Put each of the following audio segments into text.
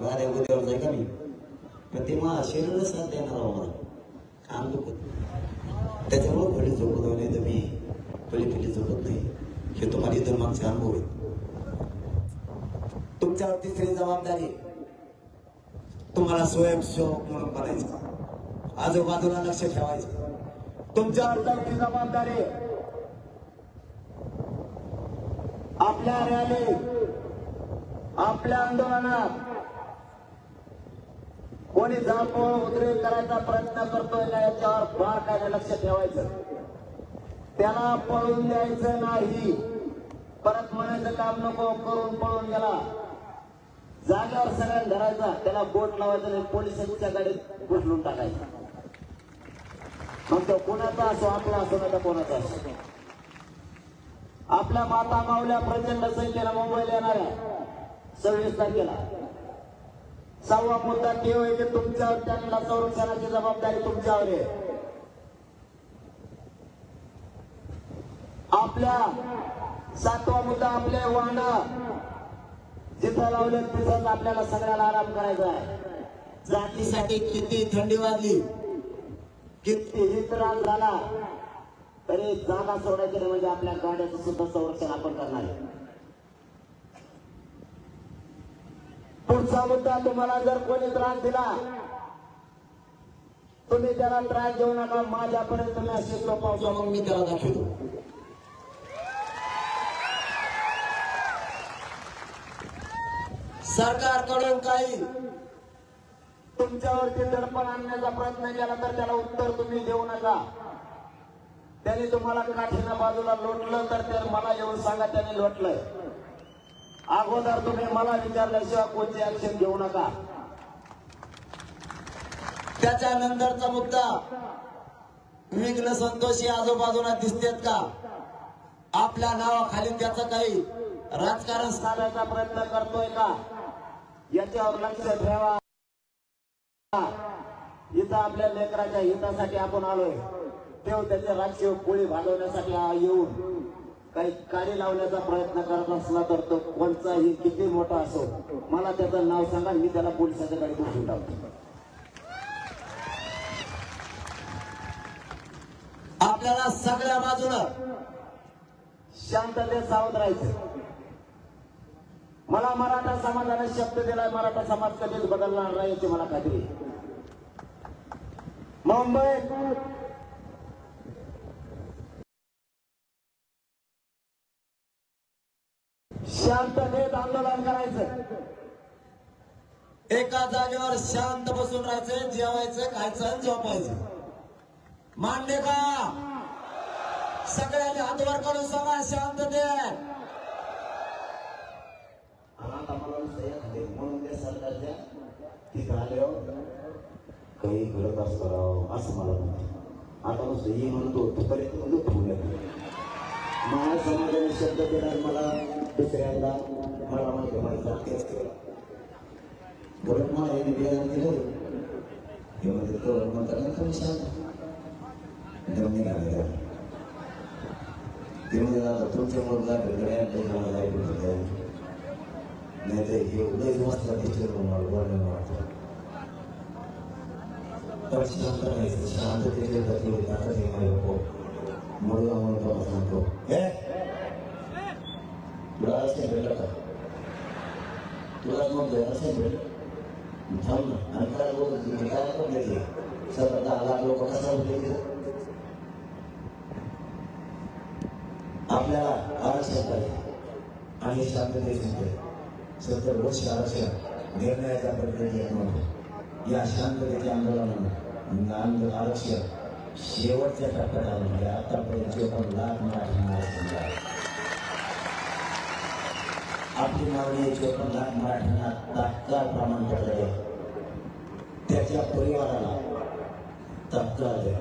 वाऱ्या उद्यावर जाय का मी पण ते मला शरीरच साथ देणार मला काम दुखत त्याच्यामुळे फळी झोपत नाही तर मी फळी झोपत नाही हे तुम्हाला इतर मागचे अनुभव आहे. तुमच्यावर तिसरी जबाबदारी तुम्हाला स्वयंसेवक म्हणून बनायचं आजूबाजूला लक्ष ठेवायचं. तुमच्यावर चौथी जबाबदारी आपल्या रॅली आपल्या आंदोलनात कोणी जाळपोळ उद्रेक करायचा प्रयत्न करतोय का याच्यावर फार काय लक्ष ठेवायचं. त्याला पळून द्यायचं नाही. परत म्हणायचं काम नको करून पळून गेला जागेवर सगळ्यांना धरायचा त्याला बोट लावायचं नाही पोलिसांच्या गाडीत घुसलून टाकायचा. मग तो कोणाचा असो आपला असो ना तर कोणाचा असो. आपल्या माता मावल्या प्रचंड संख्येनं मुंबईला येणाऱ्या 26 तारखेला 6वा मुद्दा ते होय की तुमच्यावर त्यांना संरक्षणाची जबाबदारी तुमच्यावर आहे. आपल्या 7वा मुद्दा आपले वाहन जिथं लावले तिथंच आपल्याला सगळ्याला आराम करायचा आहे. जातीसाठी किती थंडी वाजली कितीही त्रास झाला तरी जागा सोडायची नाही म्हणजे आपल्या गाड्याचं सुद्धा संरक्षण आपण करणार आहे. पुढचा मुद्दा तुम्हाला जर कोणी त्रास दिला तुम्ही त्याला त्रास देऊ नका. माझ्यापर्यंत तुम्ही असे सोपावसा मग मी त्याला दाखवतो. सरकारकडून काही तुमच्यावरती दडपण आणण्याचा प्रयत्न केला तर त्याला उत्तर तुम्ही देऊ नका. त्यांनी तुम्हाला काठीनं बाजूला लोटलं तर ते मला येऊन सांगा त्यांनी लोटलंय. अगोदर तुम्ही मला विचारल्याशिवाय कोणती ऍक्शन घेऊ नका. त्याच्यानंतरचा मुद्दा विघ्न संतोषी आजूबाजूला दिसतेत का आपल्या नावाखाली त्याचं काही राजकारण साधायचा प्रयत्न करतोय का याच्यावर लक्ष ठेवा. इथं आपल्या लेकराच्या हितासाठी आपण आलोय तेव्हा त्याच्या राजकीय पोळी भागवण्यासाठी येऊन काही कार्य लावण्याचा प्रयत्न करत असला तर तो कोणताही किती मोठा असो मला त्याचं नाव सांगा मी त्याला पोलिसाच्या गाडी बसून टाकतो. आपल्याला सगळ्या बाजूनं शांततेत सावध राहायचं. मला मराठा समाजाने शब्द दिलाय मराठा समाज कधीच बदलणार नाही याची मला खात्री. मुंबईत शांततेत आंदोलन करायचं. एका जागेवर शांत बसून राहायचं जेवायचं खायचं आणि झोपायचं. मान्य का? सगळ्यांनी हातवर करून सांगा शांततेत. म्हणून ते सरकारच्या तिथं आल्यावर काही घडत असतं असं मला म्हणतो. आता नुसतं ही म्हणतो तोपर्यंत माझ्या समाजाने शब्द देणार मला दुसऱ्यांदा मला माहिती माझा तेच केलं बरं मला हे निवेदन दिलं हे म्हणजे तो म्हणतात कमी शांत जमणी घालायला ते म्हणजे तुमच्या मुलगा नाही तर हे उदय वाजता वर्णन वाटतं तर शांत राहायचं शांततेचे मुलगा म्हणून सांगतो तुला असे भेटलं का तुला मग असे भेट थांब ना आणि काय बोलत काय पण देते सर्व 10 लाख लोक कसा होते आपल्याला आरक्षण पाहिजे आणि शांततेचे 70 वर्ष आरक्षण निर्णयाच्या प्रक्रियेत येत नव्हतं. या शांततेच्या आंदोलनानं आरक्षण शेवटच्या टप्प्यात आलं म्हणजे आतापर्यंत 54 लाख मराठ्यांना आरक्षण मिळालं. आपली मागणी 54 लाख मराठ्यांना तात्काळ प्रमाणपत्र द्या त्याच्या परिवाराला तात्काळ द्या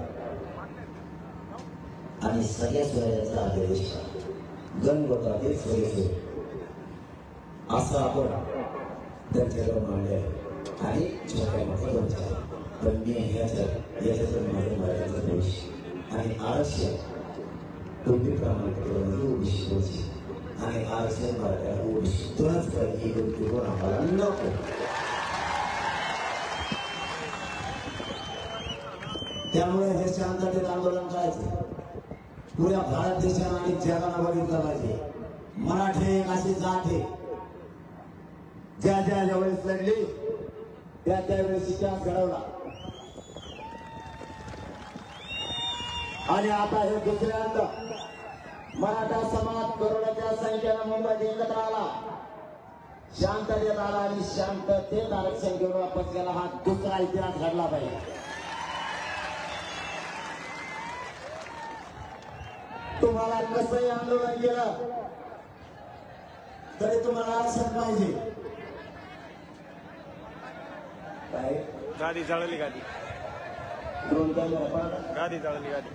आणि सगळ्या स्वराज्याचा आदेश गण होता ते सोयीचे असं आपण त्यांच्याकडे मांडले आणि छोट्या मोठ्या गोष्टी पण मी याच्यातून माझं मराठ्याचा देश आणि आरक्षण तुम्ही प्रमाणपत्र ओबीसी आणि आरक्षण मराठ्या ओबीसीतूनच ही गोष्टी आम्हाला नको त्यामुळे हे शांततेत आंदोलन करायचं पुऱ्या भारत देशाला आणि जगाला बघितलं पाहिजे. मराठी एक अशी जात आहे ज्या वेळेस लढली त्यावेळेस इतिहास घडवला आणि आता हे दुसऱ्यांदा मराठा समाज करोडाच्या संख्येनं मुंबईत एकत्र आला, शांततेत आला आणि शांततेत आरक्षण घेऊन वापस गेला. हा दुसरा इतिहास घडला पाहिजे. तुम्हाला कसंही आंदोलन केलं तरी तुम्हाला आरक्षण पाहिजे. काय गाडी जळली, गाडी गाडी जळली, गाडी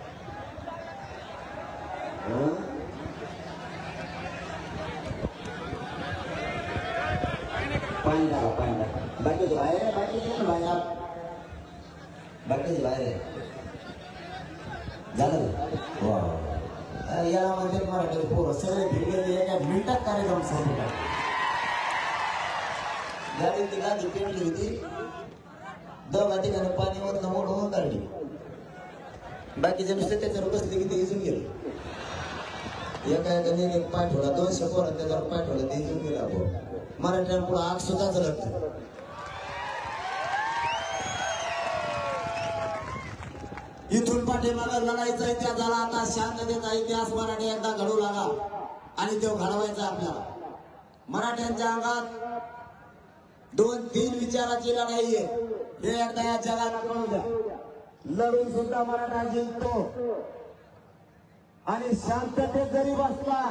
पाणी टाका, पाणी टाका. बाकीचे बाहेर आहे, बाकीचे बाहेर, बाकीचे बाहेर आहे. झालं याला म्हणजे मराठी पोरं सगळे भिडलेले एका मिनिटात कार्यक्रम संपला. गाडीची गाडी पेटली होती, दोघा ठिकाणी पाणीवर मोडून काढली. बाकीचे नुसते त्याच्यावर बसले की ते इजून गेले. एका एक पाय ठेवला, 200 पोरांनी त्याच्यावर पाय ठेवला, ते इजून गेला. मराठ्यांपुढे आग सुद्धा चलत. इथून पाठीमागं लढाईचा इतिहास झाला. आता शांततेचा इतिहास मराठी एकदा घडू लागा आणि तो घडवायचा आपल्याला. मराठ्यांच्या अंगात 2-3 विचाराची लढाई आहे हे एकदा या जगाला कळू द्या. लढून सुद्धा मराठा जिंकतो आणि शांततेत जरी बसला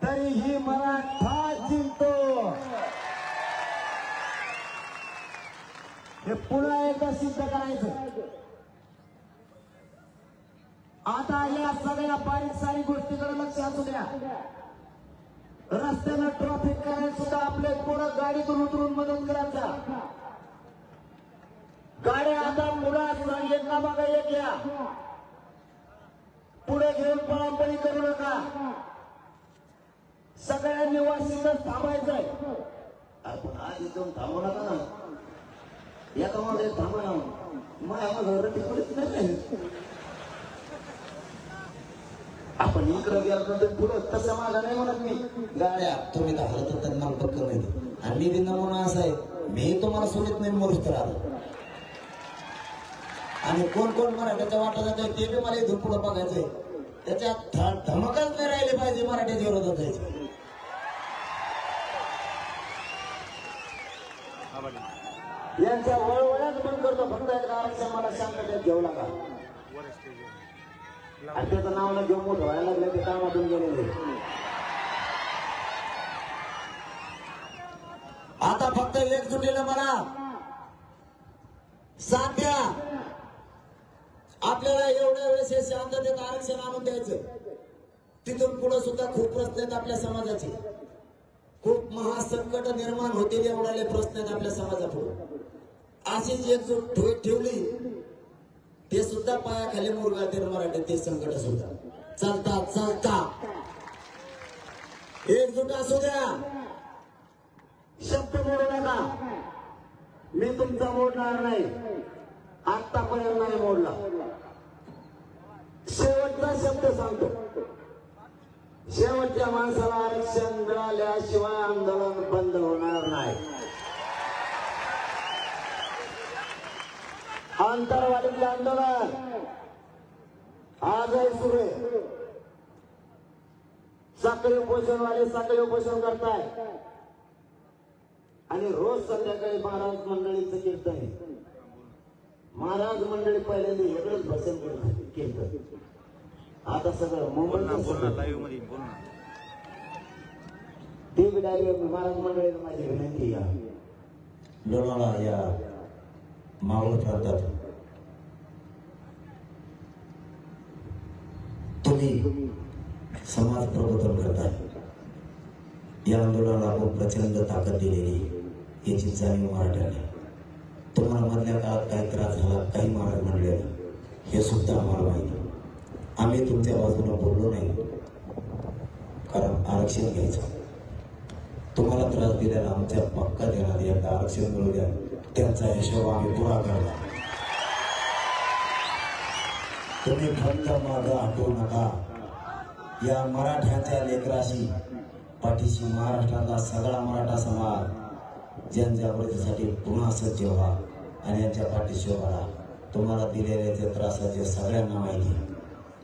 तरीही मराठा जिंकतो. हे पुन्हा एकदा सिद्ध करायचं. आता या सगळ्या बारीक सारी गोष्टीकडे लक्ष असू द्या. रस्त्यानं ट्रॅफिक करायला सुद्धा आपले पोरं गाडीतून उतरून मदत करायचा. गाड्या आता मुळात एका मागे एक या, पुढे घेऊन पळापळी करू नका. सगळ्यांनी वाशीतच थांबायचंय. आपण आज इथून थांबू नका ना, एका मागे थांबा ना. आपण इकडं गेलो तर पुढं तसं माझा नाही म्हणत मी. गाड्या तुम्ही तर हलत तर मला पक्क नाही. आणि मी बिंदा म्हणून असं आहे, मी तुम्हाला सोडित नाही मरुस्तर आलो. आणि कोण कोण मराठ्याच्या वाटा जातोय ते बी मला इथून पुढं बघायचंय. त्याच्यात धमकच नाही राहिले पाहिजे मराठ्याच्या विरोधात जायचे. यांच्या वळवळ्याच बंद करतो. फक्त एकदा आरक्षण मला शांततेत घेऊ लागा. आणि त्याचं नाव न घेऊन मोठं व्हायला लागलं ते कामातून गेलेले. आता फक्त एकजुटीनं मला साथ द्या. आपल्याला एवढ्या वेळेस हे शांततेत आरक्षण आणून द्यायचं. तिथून पुढे सुद्धा खूप प्रश्न आहेत आपल्या समाजाचे. खूप महासंकट निर्माण होतील एवढाले प्रश्न आहेत आपल्या समाजापुढे. अशीच एकजूट ठेवली ते सुद्धा पायाखाली मुरगाळतील मराठी. ते संकट सुद्धा चालता चालता एकजूट असू द्या. शब्द मोडू नका. मी तुमचा मोडणार नाही, आतापर्यंत नाही मोडला. शेवटचा शब्द सांगतो, शेवटच्या माणसाला आरक्षण मिळाल्याशिवाय आंदोलन बंद होणार नाही. आंतरवालीतलं आंदोलन आजही सुरू आहे. साखळी उपोषणवाले साखळी उपोषण करताय आणि रोज संध्याकाळी महाराज मंडळीचं कीर्तन आहे. महाराज मंडळी पहिल्यांदा वेगळंच भाषण केलं. आता सगळं मुंबई ते बी डायरेक्ट महाराज मंडळीला माझी विनंती या लोणावळा या मावळ प्रांतात तुम्ही समाज प्रबोधन करताय. या आंदोलनाला खूप प्रचंड ताकद दिलेली याची जाणीव मराठ्याने. तुम्हाला मधल्या काळात काही त्रास झाला, काही महाराज म्हणले हे सुद्धा आम्हाला माहिती. आम्ही तुमच्या बाजूला बोललो नाही, कारण आरक्षण घ्यायचं. तुम्हाला त्रास दिल्याला आमच्या पक्का देणार एकदा आरक्षण मिळू द्या. त्यांचा हिशोब आम्ही पुरा करणार. तुम्ही फक्त मागं हटू नका. या मराठ्याच्या लेकराशी पाठीशी महाराष्ट्रातला सगळा मराठा समाज जनजागृतीसाठी पुन्हा सज्ज व्हा आणि यांच्या पाठीशी व्हा. तुम्हाला दिलेले ते त्रासाचे सगळ्यांना माहिती.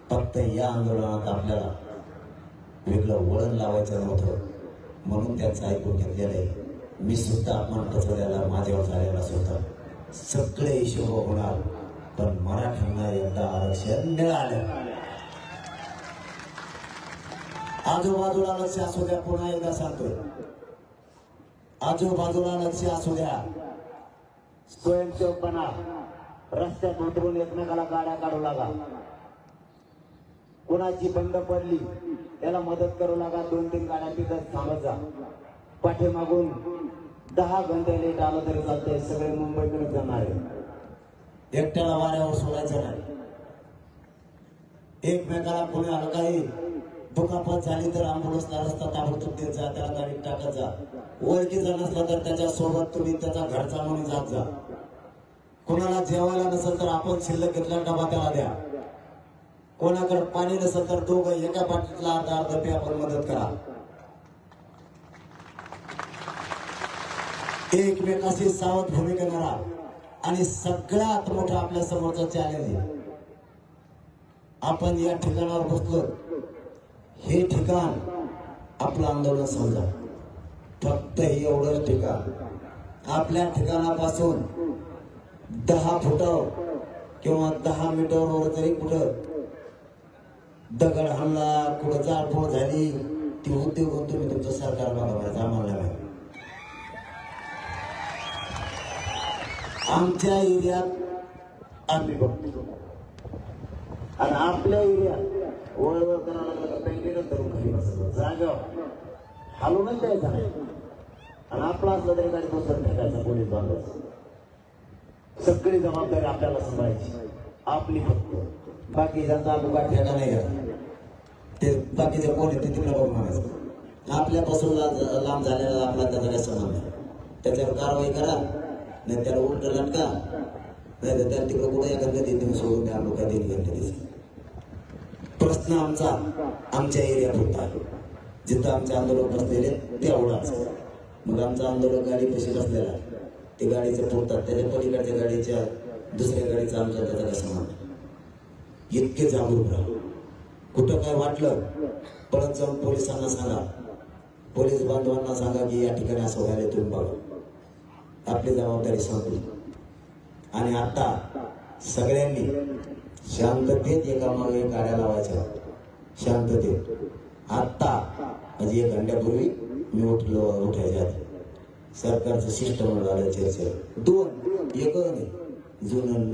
फक्त या आंदोलनात आपल्याला वेगळं वळण लावायचं नव्हतं म्हणून त्यांचं ऐकून घेतलेलं आहे. मी सुद्धा अपमान पचवल्याला माझ्यावर झालेला सुद्धा सगळे हिशोब होणार, पण मराठ्यांना एकदा आरक्षण मिळालं. आजूबाजूला लक्ष असू द्या. पुन्हा एकदा सांगतोय, आजूबाजूला लक्ष असू द्या. स्वयंसेवकपणा, रस्त्यात उतरून एकमेकाला गाड्या काढू लागा. कोणाची बंद पडली त्याला मदत करू लागा. 2-3 गाड्या तिथं थांबत जा. पाठीमागून 10 घंटे लेट आलं तरी चालतंय. सगळे मुंबईकडे जाणार आहे. एकट्याला वाऱ्यावर सोडायचं नाही. एकमेकाला कोणी आलं काही दुखापत झाली तर अँब्युलन्सला रस्ता ताबडतोब देत जा. त्याला गाडीत टाकत जा. ओळखीचा नसला तर त्याच्या सोबत तुम्ही त्याचा घरचा म्हणून जात जा. कोणाला जेवायला नसेल तर आपण शिल्लक घेतला डबा त्याला द्या. कोणाकडे पाणी नसेल तर दोघं एका बाटलीतला अर्धा पे आपण मदत करा. एकमेकाशी सावध भूमिका करा. आणि सगळ्यात मोठा आपल्या समोरचा चॅलेंज आहे, आपण या ठिकाणावर बसलो. हे ठिकाण आपलं आंदोलन समजा. फक्त एवढंच ठिकाण. आपल्या ठिकाणापासून 10 फूट किंवा 10 मीटरवर जरी कुठं दगड हल्ला, कुठं जाळपोळ झाली, ती होती होऊन तुम्ही तुमचं सरकार बघायचं आम्हाला नाही. आमच्या एरियात आम्ही बघतो आणि आपल्या एरियात वळवळ करायला पेंटिंग धरून खाली बसतो. जागा हलवूनच द्यायचा नाही. आणि आपला असलं तरी गाडी दुसरं फेकायचा पोलीस बांधायचं. सगळी जबाबदारी आपल्याला सांभाळायची आपली. फक्त बाकीच्यांचा आपण काय ठेका नाही घ्या. ते बाकीचे कोण येते तिकडे बघून म्हणायचं. आपल्यापासून लांब झालेला आपला त्याचा काही संबंध नाही. त्याच्यावर कारवाई करा, नाही त्याला उलट लटका, नाही तर त्याला तिकडे कुठे एखाद्या तुम्ही सोडून द्या. लोक 3 घंटे दिसत. प्रश्न आमचा आमच्या एरियात होता. जिथं आमचे आंदोलन बसलेले तेवढाच. मग आमचं आंदोलन गाडी कशी बसलेला ते गाडीचे पोहतात. त्याच्या पलीकडच्या गाडीच्या दुसऱ्या गाडीचा आमचा त्याचा काय संबंध. इतके जागरूक राहा. कुठं काय वाटलं परत जाऊन पोलिसांना सांगा. पोलीस बांधवांना सांगा की या ठिकाणी असं व्हायला तुम्ही बघा. आपली जबाबदारी संपली. आणि आता सगळ्यांनी शांततेत एकामागे गाड्या लावायच्या. शांततेत. आता म्हणजे 1 घंट्यापूर्वी मी उठायच्या आधी सरकारचं सिस्टम झालं. चर्चा 2 एक नाही. जुनं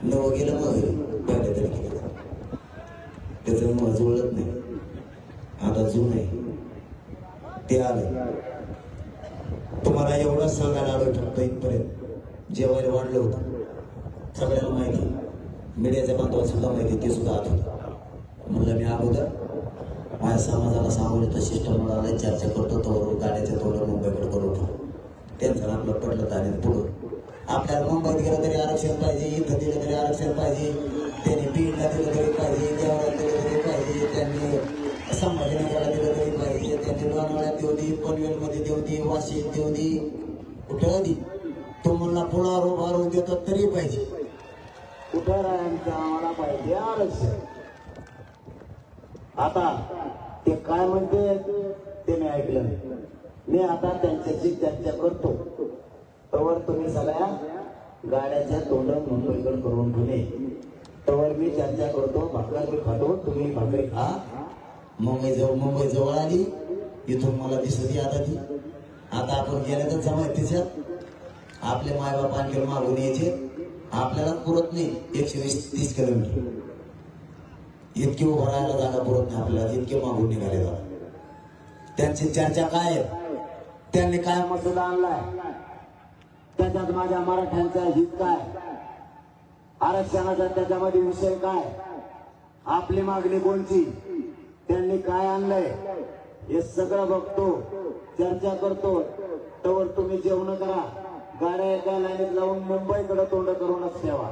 नवं गेलं मग पहिल्या तारखेला त्याचं मग जुळत नाही. आता जुन आहे ते आलं. तुम्हाला एवढंच सांगायला आलं फक्त इथपर्यंत. जेवायला वाढलं होतं सगळ्यांना माहिती. मीडियाच्या बांधवाला सुद्धा माहिती. ते सुद्धा आत होतं. म्हणलं मी अगोदर माझ्या समाजाला सांगून येतो. सिस्टम चर्चा करतो. तो गाड्याच्या थोडं मुंबईकडे करू. त्यांचं आपलं पडलं आणि पुढं आपल्याला मुंबईत गेलं तरी आरक्षण पाहिजे, इथं दिलं तरी आरक्षण पाहिजे, त्यांनी बीडला दिलं तरी पाहिजे, देवळात दिलं तरी पाहिजे, त्यांनी संभाजीनगरला दिलं तरी पाहिजे, त्यांनी लोणावळ्यात देऊ दे, पनवेलमध्ये देऊ दे, वाशीत देऊ दे, कुठं दे. तुम्हाला पुढा उभारून देतो तरी पाहिजे. कुठं राहायचं आम्हाला पाहिजे आरक्षण. आता ते काय म्हणते ते मी ऐकलं. मी आता त्यांच्याशी चर्चा करतो. तवर तुम्ही सगळ्या गाड्याच्या तोंड मुंबईकडे करून ठेवले. तवर मी चर्चा करतो. भाकर मी खातो, तुम्ही भाकरी खा. मुंबई जवळ आली. इथून मला दिसत आता ती. आता आपण गेल्या तर जमा तिच्यात आपले मायबाप आणखी मागून यायचे. आपल्याला पुरत नाही 120-30 किलोमीटर. इतके उभं राहायला जागा पुरत नाही आपल्याला. इतके मागून निघाले जातात. त्यांची चर्चा काय, त्यांनी काय मसुदा आणलाय, त्याच्यात माझ्या मराठ्यांचा हित काय, आरक्षणाचा त्याच्यामध्ये विषय काय, आपली मागणी कोणती, त्यांनी काय आणलंय हे सगळं बघतो. चर्चा करतो. तवर तुम्ही जेवण करा. गाड्या एका लाईनीत लावून मुंबईकडे तोंड करूनच ठेवा.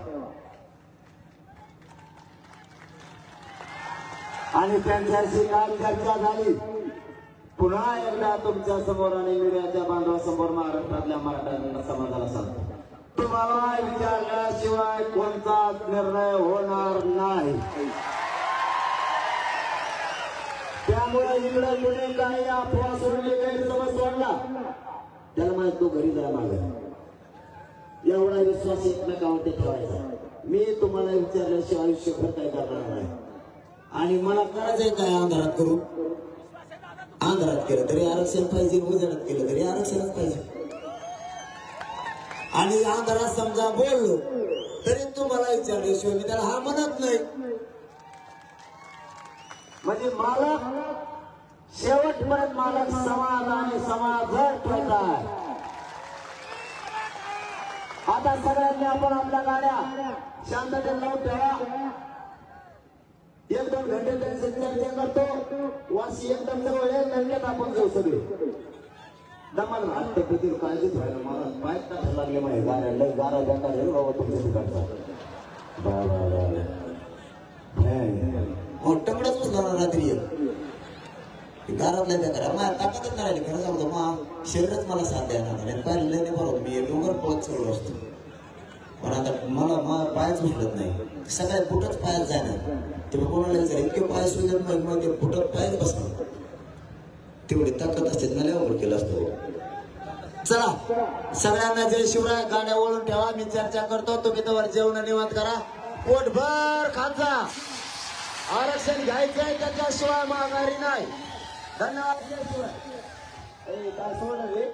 आणि त्यांच्याशी काय चर्चा झाली पुन्हा एकदा तुमच्या समोर आणि मीडियाच्या बांधवासमोर महाराष्ट्रातल्या मराठा समाजाला सांगतो, तुम्हाला विचारल्याशिवाय कोणताच निर्णय होणार नाही. त्यामुळे इकडे कुणी काही अफवा सोडली, गैरसमज सोडला, त्याला माहित तो घरी जाय मागे. एवढा विश्वास एकमेकावरती ठेवायचा. मी तुम्हाला विचारल्याशिवाय आयुष्यभर काय करणार नाही. आणि मला करायचंय काय, अंधारात करू, अंधारात केलं तरी आरक्षण पाहिजे, उजेडात केलं तरी आरक्षणच पाहिजे. आणि अंधारात समजा बोललो तरी तुम्हाला विचारल्याशिवाय मी त्याला हा म्हणत नाही. म्हणजे मालक शेवटपर्यंत मालक समाज आणि समाजात ठेवतात. आता सगळ्यांनी आपण आपल्या गाड्या शांततेत लावून ठेवा. एक दोन घंटे त्यांची चर्चा करतो. वाशी एकदम जवळ एक घंट्यात आपण जाऊ सगळे. दमाल राष्ट्रपती काळजीच व्हायला मला पाय टाकायला लागले माहिती गाड्या लय गारा बेकार आहे बाबा तुमच्या तिकडचा. मोठ्याकडेच बसला रात्री दारातल्या बेकार माझ्या ताकदच नाही राहिली. खरं सांगतो मग शरीरच मला साथ द्यायला नाही. पाहिलं नाही बरोबर मी डोंगर पळत चढलो असतो. पण आता मला पायच भेटत नाही. सगळ्या बुटच पायात जाणार. ते कोणाला विचार इतके पाय सुजत मग ते बुटत पायच बसणार. तेवढी ताकद असते मला अवघड केलं असतं. चला सगळ्यांना जय शिवराय. गाड्या वळून ठेवा. मी चर्चा करतो. तुम्ही तर जेवण निवांत करा. पोटभर खाजा. आरक्षण घ्यायचंय त्याच्याशिवाय माघारी नाही. धन्यवाद. जय शिवराय. काय सोडलं रे.